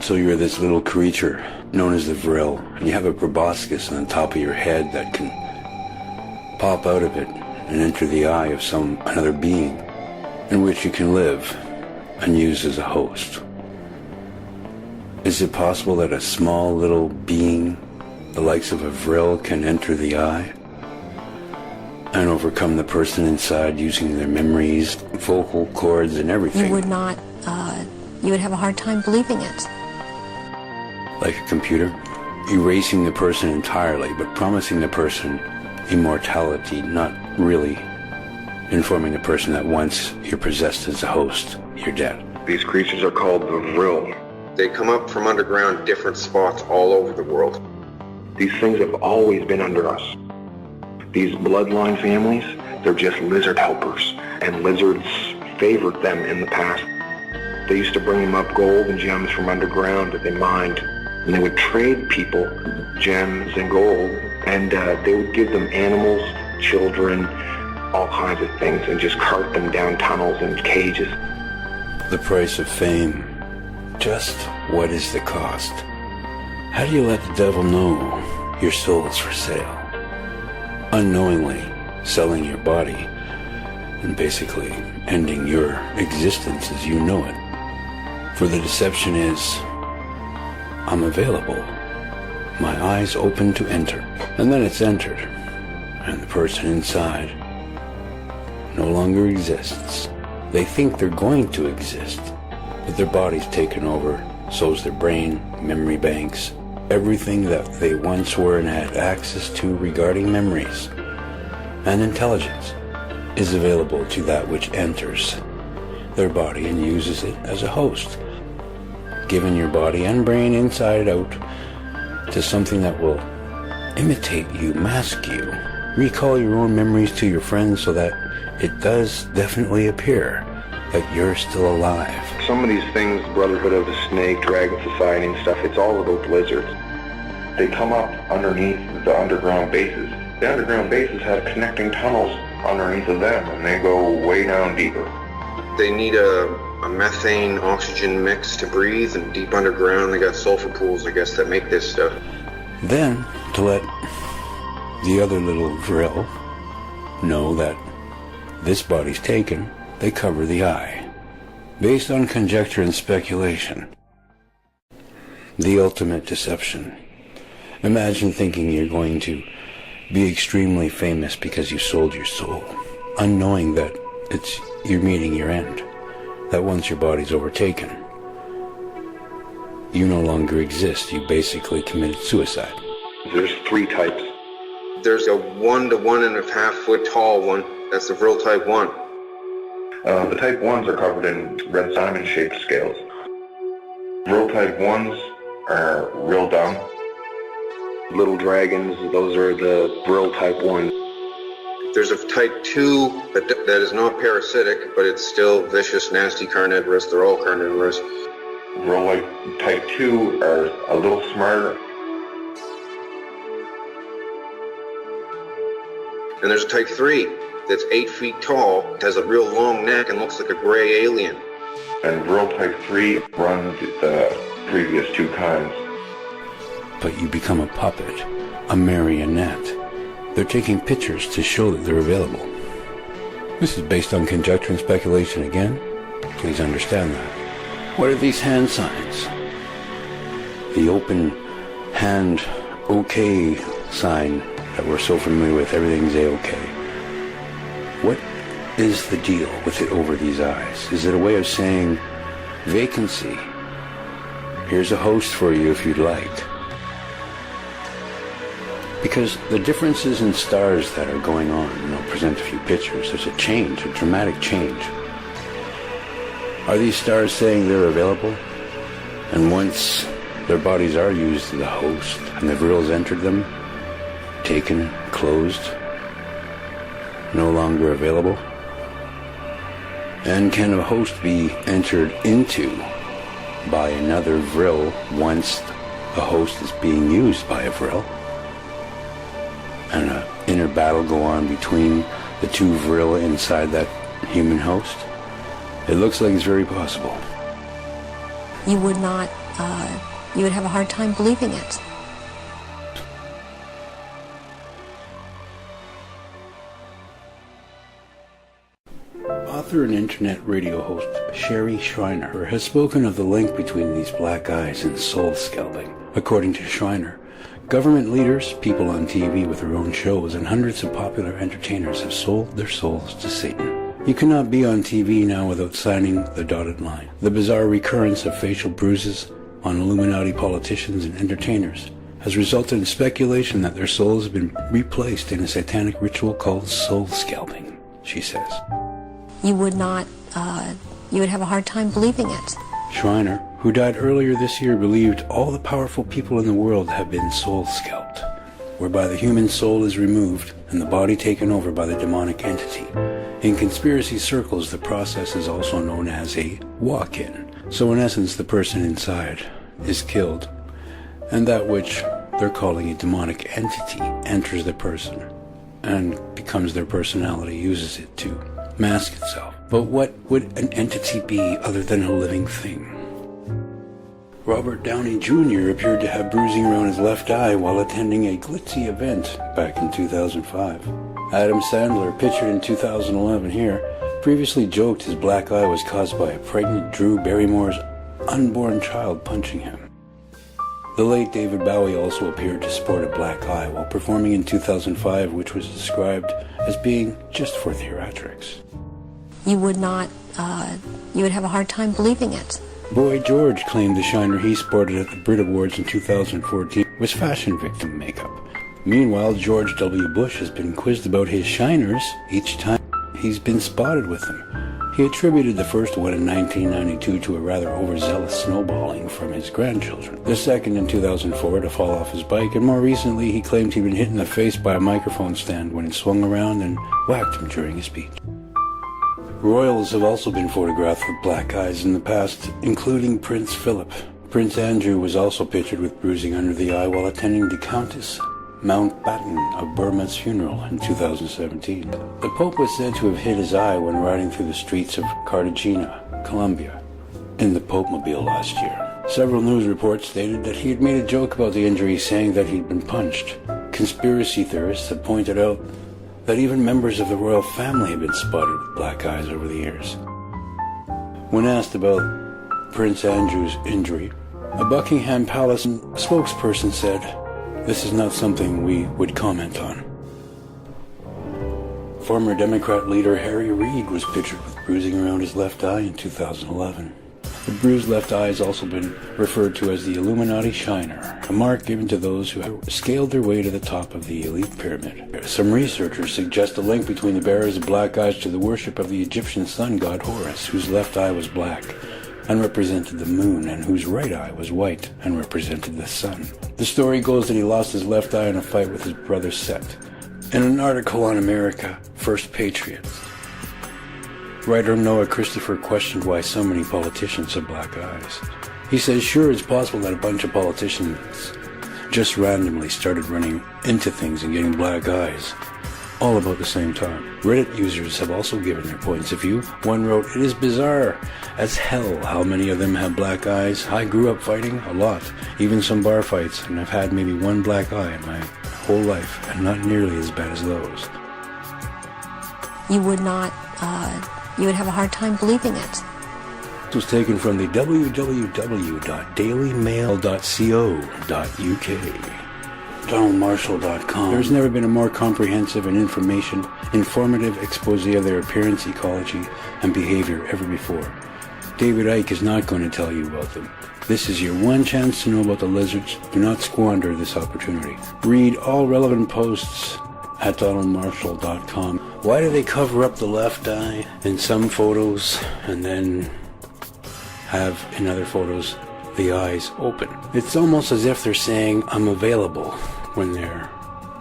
So you're this little creature known as the Vril, and you have a proboscis on the top of your head that can pop out of it and enter the eye of another being in which you can live and use as a host. Is it possible that a small little being, the likes of a Vril, can enter the eye and overcome the person inside using their memories, vocal cords, and everything? You would not, you would have a hard time believing it. Like a computer, erasing the person entirely, but promising the person immortality, not really informing the person that once you're possessed as a host, you're dead. These creatures are called the Vril. They come up from underground different spots all over the world. These things have always been under us. These bloodline families, they're just lizard helpers, and lizards favored them in the past. They used to bring them up gold and gems from underground that they mined, and they would trade people gems and gold, and they would give them animals, children, all kinds of things, and just cart them down tunnels and cages. The price of fame. Just what is the cost? How do you let the devil know your soul is for sale? Unknowingly selling your body and basically ending your existence as you know it. For the deception is, I'm available. My eyes open to enter. And then it's entered, and the person inside no longer exists. They think they're going to exist, but their body's taken over, so's their brain, memory banks, everything that they once were and had access to regarding memories and intelligence is available to that which enters their body and uses it as a host, giving your body and brain inside out to something that will imitate you, mask you, recall your own memories to your friends so that it does definitely appear that you're still alive. Some of these things, Brotherhood of the Snake, Dragon Society and stuff, it's all about lizards. They come up underneath the underground bases. The underground bases have connecting tunnels underneath of them, and they go way down deeper. They need a methane oxygen mix to breathe, and deep underground they got sulfur pools, I guess, that make this stuff. Then, to let the other little Vril know that this body's taken, they cover the eye. Based on conjecture and speculation. The ultimate deception. Imagine thinking you're going to be extremely famous because you sold your soul, unknowing that you're meeting your end, that once your body's overtaken, you no longer exist. You basically committed suicide. There's 3 types. There's a 1 to 1.5 foot tall one. That's the Vril type 1. The type 1s are covered in red diamond-shaped scales. Vril type 1s are real dumb. Little dragons, those are the Vril type 1s. There's a type 2 that is not parasitic, but it's still vicious, nasty, carnivorous. They're all carnivorous. Vril type 2 are a little smarter. And there's a type 3 that's 8 feet tall, has a real long neck, and looks like a gray alien. And Vril type 3 runs the previous 2 kinds. But you become a puppet, a marionette. They're taking pictures to show that they're available. This is based on conjecture and speculation again. Please understand that. What are these hand signs? The open hand OK sign that we're so familiar with, everything's A-OK. What is the deal with it over these eyes? Is it a way of saying, vacancy, here's a host for you if you'd like? Because the differences in stars that are going on, I'll present a few pictures, there's a change, a dramatic change. Are these stars saying they're available? And once their bodies are used as a host, and the Vrils entered them, taken, closed, no longer available? And can a host be entered into by another Vril once a host is being used by a Vril? And an inner battle go on between the 2 Vril inside that human host? It looks like it's very possible. You would not you would have a hard time believing it. Author and internet radio host Sherry Schreiner has spoken of the link between these black eyes and soul scalping. According to Schreiner, government leaders, people on TV with their own shows, and hundreds of popular entertainers have sold their souls to Satan. You cannot be on TV now without signing the dotted line. The bizarre recurrence of facial bruises on Illuminati politicians and entertainers has resulted in speculation that their souls have been replaced in a satanic ritual called soul scalping, she says. You would have a hard time believing it. Schreiner, who died earlier this year, believed all the powerful people in the world have been soul scalped, whereby the human soul is removed and the body taken over by the demonic entity. In conspiracy circles, the process is also known as a walk-in. So in essence, the person inside is killed, and that which they're calling a demonic entity enters the person and becomes their personality, uses it to mask itself. But what would an entity be other than a living thing? Robert Downey Jr. appeared to have bruising around his left eye while attending a glitzy event back in 2005. Adam Sandler, pictured in 2011 here, previously joked his black eye was caused by a pregnant Drew Barrymore's unborn child punching him. The late David Bowie also appeared to sport a black eye while performing in 2005, which was described as being just for theatrics. You would have a hard time believing it. Boy George claimed the shiner he sported at the Brit Awards in 2014 was fashion victim makeup. Meanwhile, George W. Bush has been quizzed about his shiners each time he's been spotted with them. He attributed the first one in 1992 to a rather overzealous snowballing from his grandchildren, the second in 2004 to fall off his bike, and more recently he claimed he'd been hit in the face by a microphone stand when it swung around and whacked him during a speech. Royals have also been photographed with black eyes in the past, including Prince Philip. Prince Andrew was also pictured with bruising under the eye while attending the Countess Mountbatten of Burma's funeral in 2017. The Pope was said to have hit his eye when riding through the streets of Cartagena, Colombia, in the Pope-mobile last year. Several news reports stated that he had made a joke about the injury, saying that he'd been punched. Conspiracy theorists have pointed out that even members of the royal family have been spotted with black eyes over the years. When asked about Prince Andrew's injury, a Buckingham Palace spokesperson said, "This is not something we would comment on." Former Democrat leader Harry Reid was pictured with bruising around his left eye in 2011. The bruised left eye has also been referred to as the Illuminati Shiner, a mark given to those who have scaled their way to the top of the elite pyramid. Some researchers suggest a link between the bearers of black eyes to the worship of the Egyptian sun god Horus, whose left eye was black and represented the moon, and whose right eye was white and represented the sun. The story goes that he lost his left eye in a fight with his brother Set. In an article on America First Patriots, writer Noah Christopher questioned why so many politicians have black eyes. He says, sure, it's possible that a bunch of politicians just randomly started running into things and getting black eyes all about the same time. Reddit users have also given their points of view. One wrote, "It is bizarre as hell how many of them have black eyes. I grew up fighting a lot, even some bar fights, and I've had maybe one black eye in my whole life, and not nearly as bad as those." You would have a hard time believing it. This was taken from the www.dailymail.co.uk. DonaldMarshall.com. There's never been a more comprehensive and informative expose of their appearance, ecology, and behavior ever before. David Icke is not going to tell you about them. This is your one chance to know about the lizards. Do not squander this opportunity. Read all relevant posts at DonaldMarshall.com. Why do they cover up the left eye in some photos and then have in other photos the eyes open? It's almost as if they're saying, "I'm available," when they're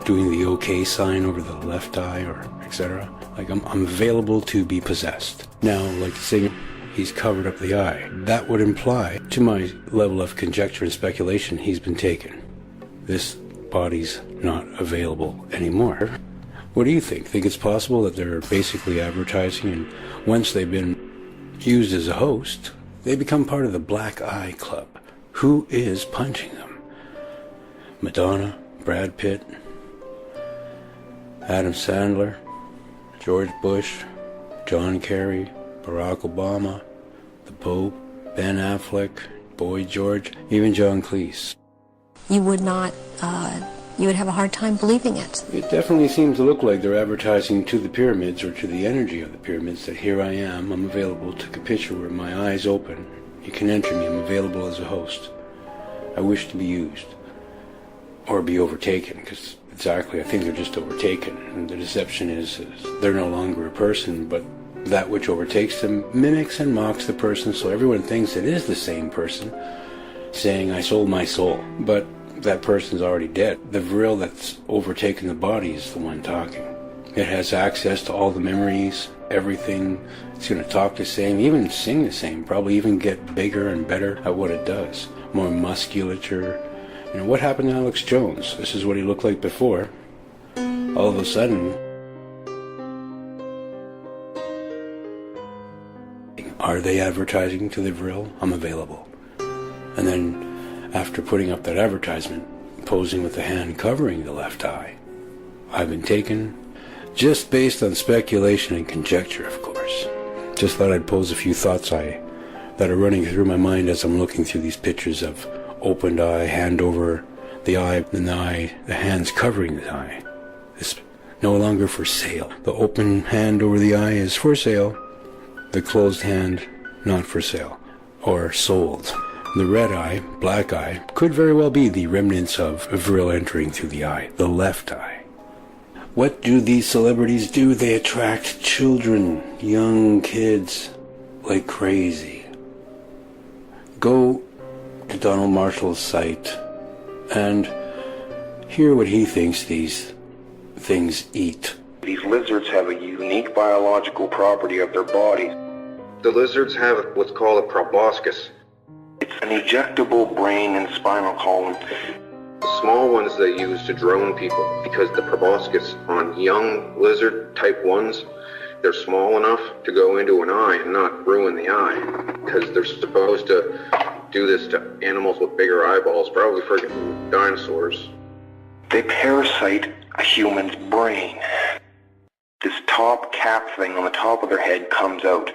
doing the OK sign over the left eye, or etc. Like, I'm available to be possessed. Now, like saying he's covered up the eye, that would imply, to my level of conjecture and speculation, he's been taken. This body's not available anymore. What do you think? Think it's possible that they're basically advertising, and once they've been used as a host, they become part of the Black Eye Club, Who is punching them? Madonna, Brad Pitt, Adam Sandler, George Bush, John Kerry, Barack Obama, the Pope, Ben Affleck, Boy George, even John Cleese. You would not, you would have a hard time believing it. It definitely seems to look like they're advertising to the pyramids or to the energy of the pyramids that here I am, I'm available. Took a picture where my eyes open. You can enter me, I'm available as a host. I wish to be used. Or be overtaken, because exactly, I think they're just overtaken. And the deception is they're no longer a person, but that which overtakes them mimics and mocks the person, so everyone thinks it is the same person, saying, I sold my soul. But that person's already dead. The vril that's overtaken the body is the one talking. It has access to all the memories, everything. It's going to talk the same, even sing the same, probably even get bigger and better at what it does. More musculature. You know, what happened to Alex Jones? This is what he looked like before. All of a sudden, are they advertising to the vril? I'm available. And then, after putting up that advertisement, posing with the hand covering the left eye, I've been taken, just based on speculation and conjecture, of course. Just thought I'd pose a few thoughts that are running through my mind as I'm looking through these pictures of opened eye, hand over the eye, the hands covering the eye. It's no longer for sale. The open hand over the eye is for sale. The closed hand, not for sale, or sold. The red eye, black eye, could very well be the remnants of a vril entering through the eye, the left eye. What do these celebrities do? They attract children, young kids, like crazy. Go to Donald Marshall's site and hear what he thinks these things eat. These lizards have a unique biological property of their bodies. The lizards have what's called a proboscis. It's an ejectable brain and spinal column. The small ones they use to drone people, because the proboscis on young lizard type 1s, they're small enough to go into an eye and not ruin the eye, because they're supposed to do this to animals with bigger eyeballs, probably friggin' dinosaurs. They parasite a human's brain. This top cap thing on the top of their head comes out.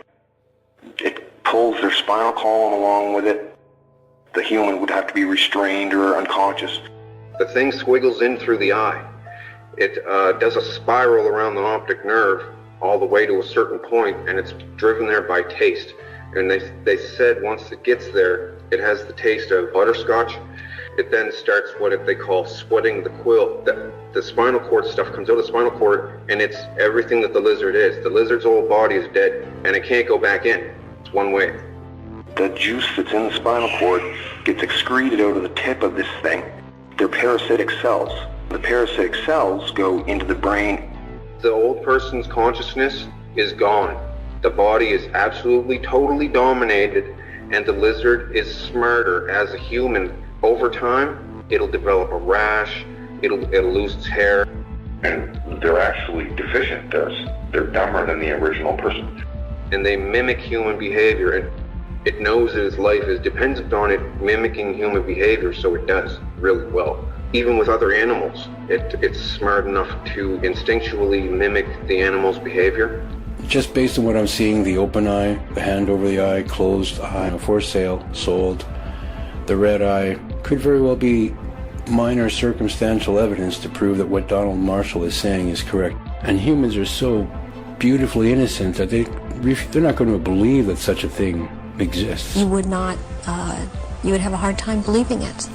It pulls their spinal column along with it. The human would have to be restrained or unconscious. The thing squiggles in through the eye. It does a spiral around the optic nerve all the way to a certain point, and it's driven there by taste. And they said once it gets there, it has the taste of butterscotch. It then starts what they call sweating the quill. The spinal cord stuff comes out of the spinal cord, and it's everything that the lizard is. The lizard's whole body is dead, and it can't go back in. It's one way. The juice that's in the spinal cord gets excreted out of the tip of this thing. They're parasitic cells. The parasitic cells go into the brain. The old person's consciousness is gone. The body is absolutely, totally dominated, and the lizard is smarter as a human. Over time, it'll develop a rash, it'll lose its hair. And they're actually deficient. They're dumber than the original person. And they mimic human behavior, and it knows that its life is dependent on it mimicking human behavior, so it does really well. Even with other animals, it's smart enough to instinctually mimic the animal's behavior. Just based on what I'm seeing, the open eye, the hand over the eye, closed eye, for sale, sold. The red eye could very well be minor circumstantial evidence to prove that what Donald Marshall is saying is correct. And humans are so beautifully innocent that they're not going to believe that such a thing exists. You would not, you would have a hard time believing it.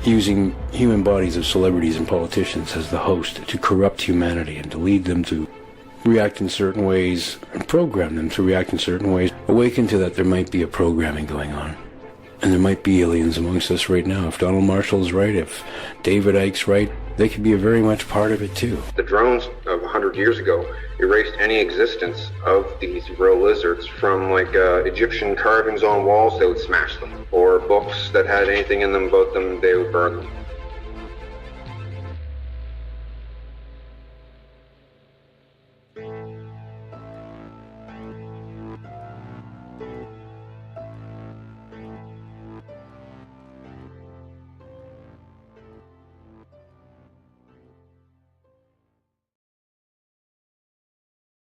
Using human bodies of celebrities and politicians as the host to corrupt humanity and to lead them to react in certain ways and program them to react in certain ways. Awaken to that there might be a programming going on. And there might be aliens amongst us right now. If Donald Marshall's right, if David Icke's right, they could be very much part of it too. The drones of 100 years ago erased any existence of these real lizards from Egyptian carvings on walls. They would smash them, or books that had anything in them about them, they would burn them.